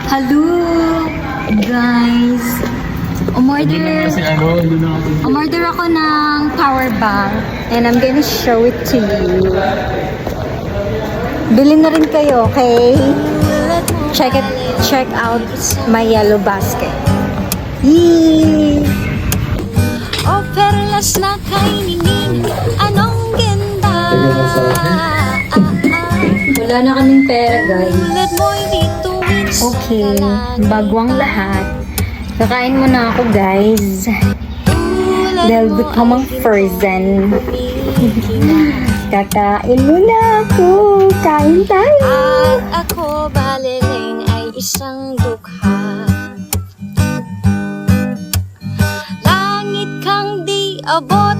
Hello, guys. Umorder ako ng power bank and I'm gonna show it to you. Bili na rin kayo, okay? Check out my yellow basket. Yee! O perlas na kainingin, anong ganda. Wala na kaming pera, guys. Tulad mo'y bituin sa Okay, dalaga. bago ang lahat, kakain muna ako, guys. Tulad Dahil mo become ang ay frozen. kumikina. Kakain muna ako. Kain tayo. At ako baliling ay isang dukha. Langit kang di abot,